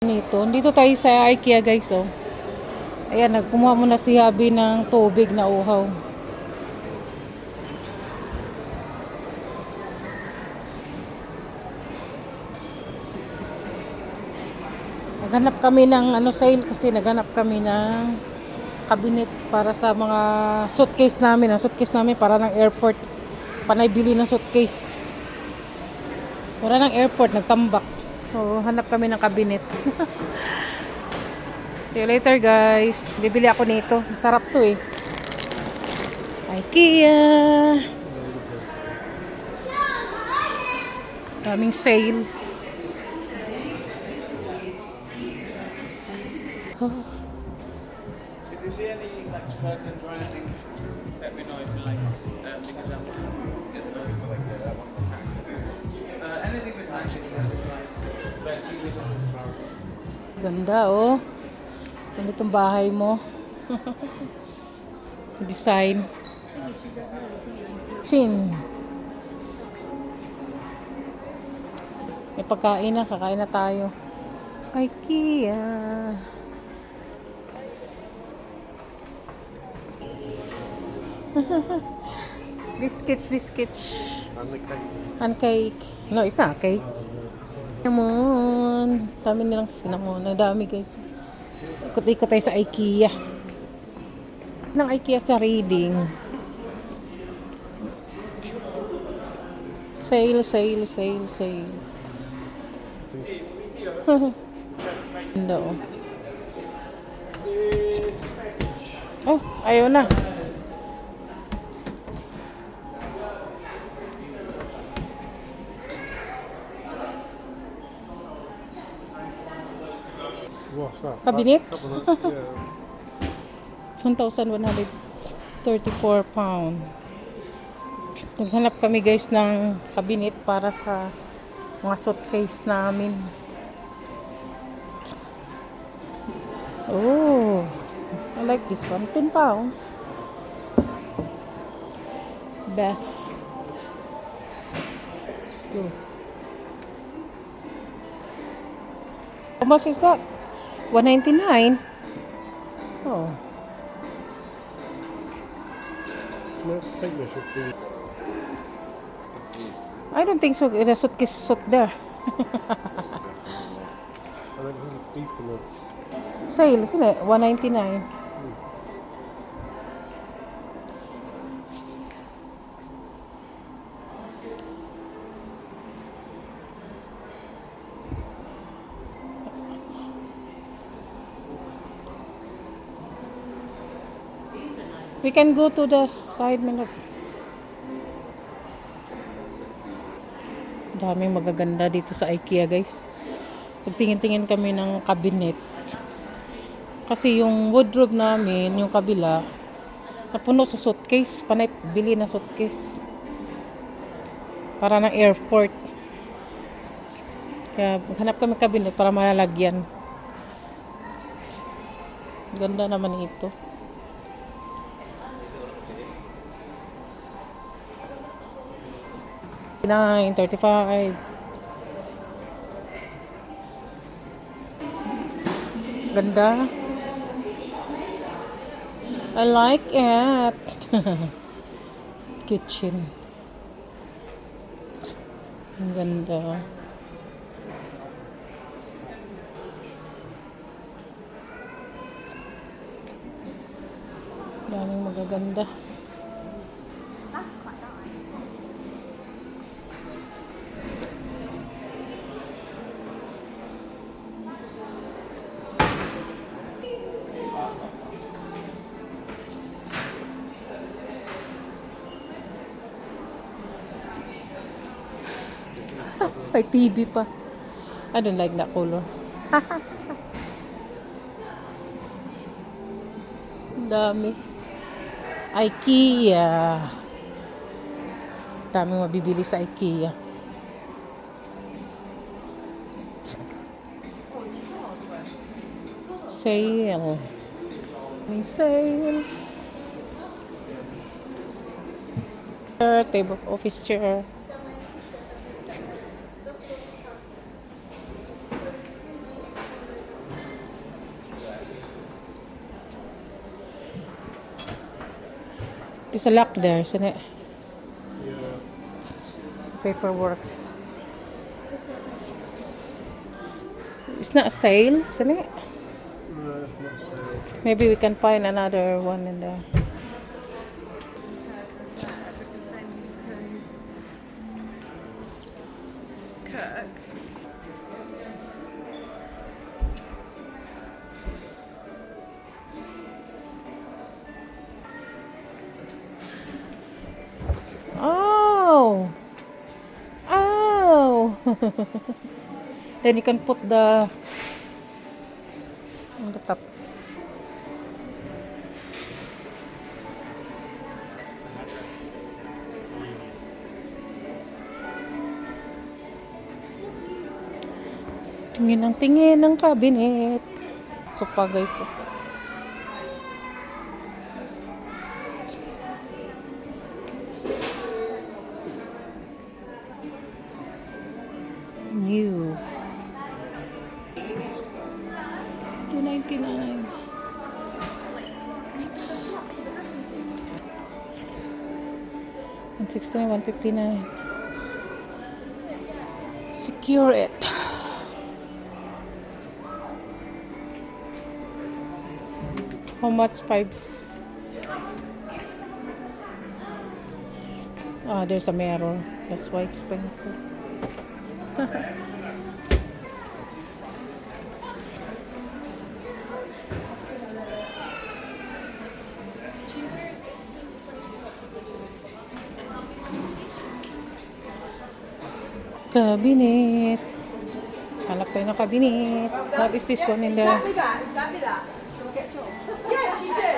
nito. Dito tayo sa Ikea guys, oh. Ayan, nagkumuha muna si Habi ng tubig na uhaw. Naghanap kami ng sale kasi naghanap kami ng cabinet para sa mga suitcase namin. Ang suitcase namin para ng airport. Panay bili ng suitcase. Para ng airport, nagtambak. So, hanap kami ng cabinet. See you later guys. Bibili ako nito. Masarap to eh. Ikea. Daming sale. Oh. If you see any like curtains or anything, let me know if you like. Because I want to get those like that. Anything with hanging, but you live on the house. Ganda oh. Ganitong bahay mo. Design. Chin. May pagkain na. Kakain na tayo. Ikea. Biscuits. And cake. No, it's not cake. Cinnamon. Dami nilang cinnamon. Ang dami guys. Ikot-ikot tayo sa Ikea. Ng Ikea sa Reading. Sale. Ganda oh. Oh, ayaw na. What's that? Cabinet? Yeah. 1,134 pound. Naghanap kami guys ng cabinet para sa mga suitcase namin. Oh, I like this one. 10 pounds. Best. Let's go. How much is that? $199. Oh. Let's take this. I don't think so. The suitcase is out there. I don't think it's deep enough. Sale, isn't it? $199. We can go to the side na. Daming magaganda dito sa Ikea guys. Nagtingin-tingin kami ng cabinet. Kasi yung wardrobe namin, yung kabila, napuno sa suitcase. Panay bili na suitcase. Para ng airport. Kaya maghanap kami cabinet para malalagyan. Ganda naman ito. $9.35. Ganda. I like it. Kitchen. Ang ganda. Daming magaganda. May TV pa. I don't like that color. Dami. Ikea. Dami mabibili sa Ikea. Sale. May sale. Table office chair. There's a lock there, isn't it? Yeah. Paperworks. It's not a sale, isn't it? No, it's not sale. Maybe we can find another one in there. Cook. Oh! Oh! Then you can put the on the top. Tingin ng cabinet. Sopa guys. Sopa. New. $2.99. $169, $159. Secure it. How much pipes? Ah, there's a mirror. That's why expensive. Cabinet. Hanap tayo ng cabinet. What is this one in there? Exactly that. Yes, you do.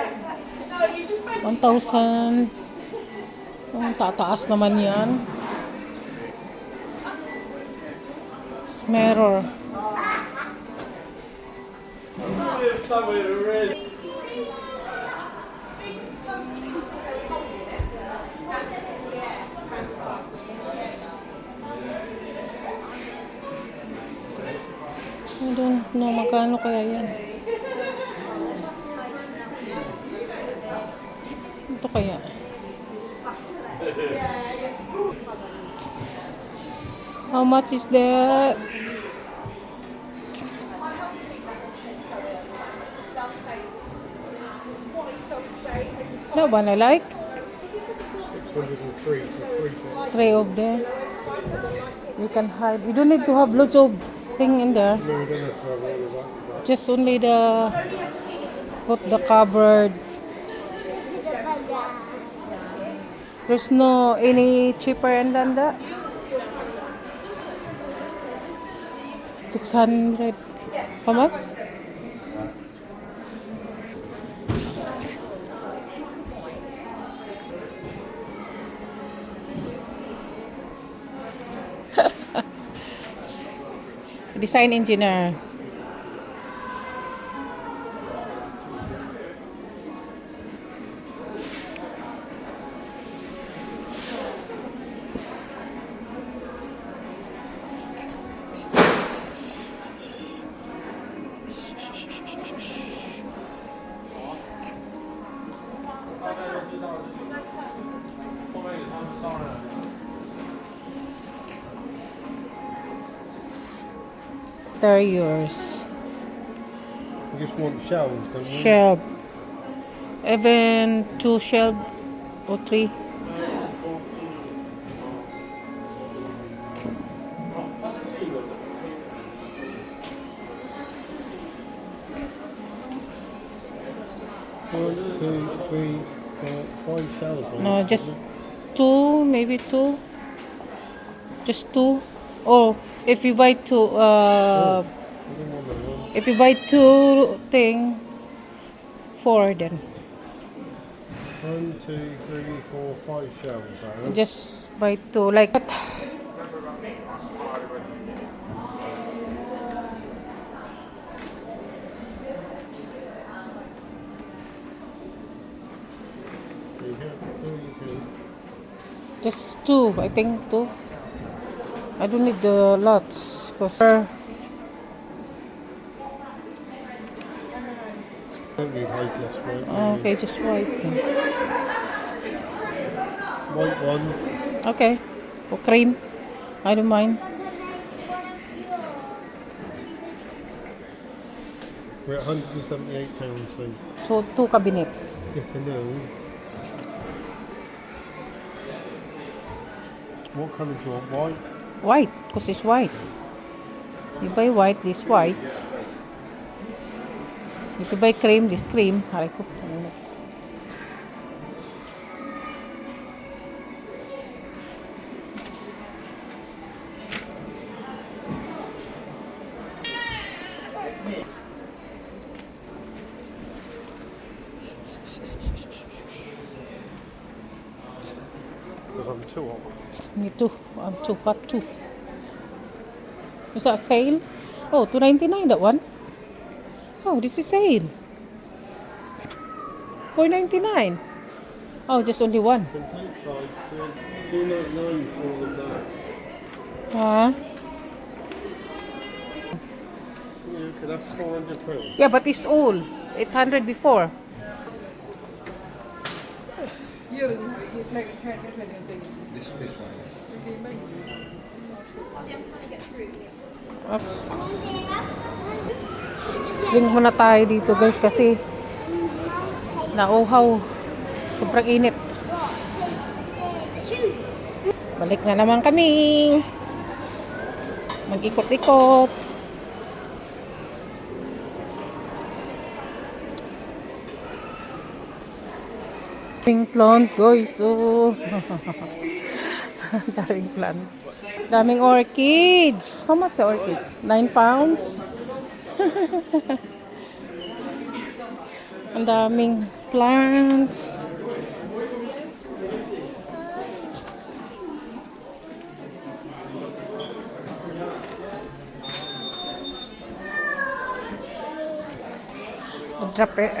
No, you just basically 1,000. Ang tataas naman yan. Mirror. I don't know magkano kaya yan. Ito kaya. How much is that? That one I like. 603 for 3 Three of them. We can hide. We don't need to have loads of thing in there. No, we don't have to have all of that. Just only the put the cupboard. There's no any cheaper than that. 600. How much? Design engineer. Yours. We just want shelves, don't we? Shelf. Even 2 shelf or 3. One, two, three, four, 5 shelves. right? No, just 2, maybe 2. Just 2. Oh, if you buy 2, We don't want that one. if you buy 2 thing, 4 then. 1, 2, 3, 4, 5 shelves. Aaron. Just buy 2 like that. You can. You can. Just 2, I think 2. I don't need the lots because Don't need hopeless, right? okay, just white then. white one. Okay. Or cream. I don't mind. We're at £178, so So, 2 cabinet. yes, I know. What colour do you want? White? White. Because it's white. You buy white, this white. If you buy cream, this cream. Aray ko. Because I'm too hot. Me too. I'm too hot too. Is that sale? Oh, $2.99 that one. Oh, this is sale. $4.99. Oh, just only one. Complete price for $2.99 for all of that. Huh? Yeah, okay, that's £400. Yeah, but it's all 800 before. This one. Drink muna tayo dito guys kasi nauhaw. Sobrang init. Balik na naman kami. Mag-ikot-ikot. Daming plant guys. Oh. Daming plants. Daming orchids. How much the orchids? 9 pounds? Ang daming plants. Drop it.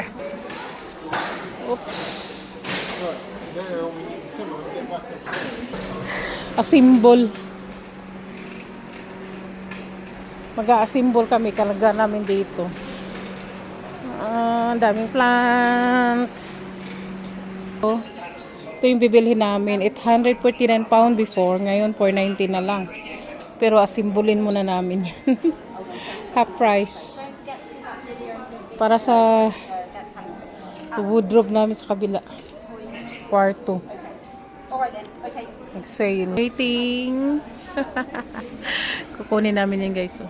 Oops. Now we need someone to get back upstairs. Assemble. Mag-a-assemble kami. Kalaga namin dito. Ang daming plants. Oh, ito yung bibilhin namin. 849 pound before. Ngayon, 490 na lang. Pero asimbulin muna namin yan. Half price. Para sa wardrobe namin sa kabila. Kwarto. Alright then, okay. Nag-sale. Waiting. Kukunin namin yan guys. Oh.